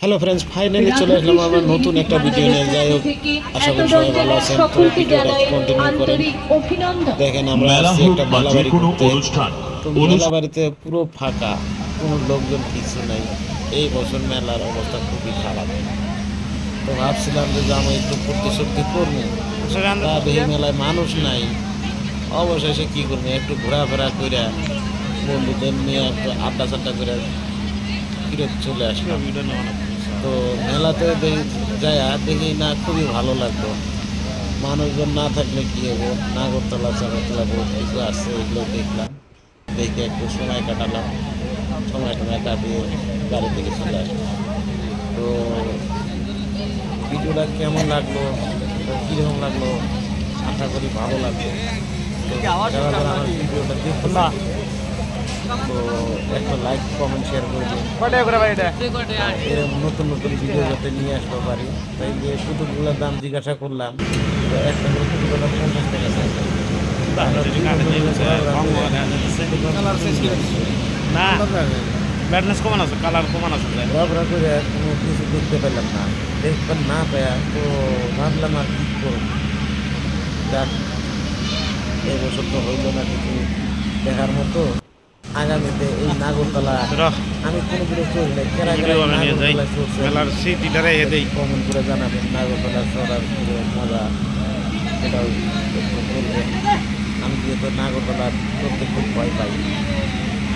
Hello friends, finally চলে আসলাম আবার নতুন একটা ভিডিও নিয়ে। যাই হোক, আশা করি সবাই ভালো আছেন। তো ভিডিওটা কন্টিনিউ করেন। দেখেন, আমরা আসছি একটা মেলা বাড়ি করতে। তো মেলা বাড়িতে পুরো ফাঁকা, কোনো লোকজন কিছু নাই। এই বছর মেলার অবস্থা খুবই খারাপ। তো ভাবছিলাম যে আমি একটু ফুর্তি সত্যি করবো, তা দেখি মেলায় মানুষ নাই। অবশেষে কী করবো, একটু ঘোরাফেরা করে বন্ধুদের নিয়ে একটু আড্ডা চাড্ডা করে ফিরে চলে আসলাম। তো মেলাতে যাই দেখি না, খুবই ভালো লাগলো। মানুষজন না থাকলে কী হবো, নাগরতলা চাগরতলা বহুত কিছু আছে, এগুলো দেখলাম। দেখে একটু সময় কাটালাম, সময় কাটিয়ে বাড়ি থেকে চলে আসলাম। তো ভিডিওটা কেমন লাগলো, কীরকম লাগলো, আশা করি ভালো লাগলো। তো যারা যারা আমার ভিডিওটা দেখতে না, তো একটা লাইক কমেন্ট শেয়ার করে দিন। এরকম নতুন নতুন ভিডিও যাতে নিয়ে আসতে পারি। তাই যে পুতুলগুলোর দাম জিজ্ঞাসা করলাম, তো একটা করে পুতুলের দাম 50 টাকা চাইছে। না ব্যাডনেস কমান আছে, কালার কমান আছে, ঘোরাফেরা করে কোনো কিছু দেখতে পেলাম না। দেখবেন না পায়া, তো ভাবলাম আর কী করব। যাক, এবছর তো হইল না কিছু দেখার মতো। আগামীতে এই নাগরতলা আমি কোনো দিনে চলি নাই, কমেন্ট করে জানাবেন নাগরতলা চড়ার মজা, সেটাও বলবেন। আমি যেহেতু নাগরতলা চলতে খুব ভয় পাই,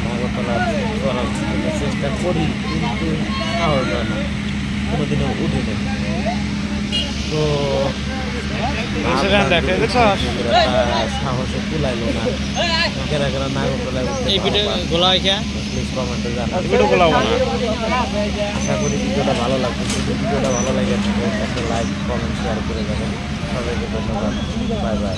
নাগরতলা চড়ার চেষ্টা করি কিন্তু সাহস হয় না, কোনোদিনও উঠিনি। তো সাহসে কুলাইলো না। কেরা কেরা নাগরতলায় প্লিজ কমেন্টে জানাবেন। আশা করি ভিডিওটা ভালো লাগবে। যদি ভিডিওটা ভালো লাগে থাকে একটা লাইক কমেন্ট শেয়ার করে যাবেন। সবাইকে ধন্যবাদ, বাই বাই।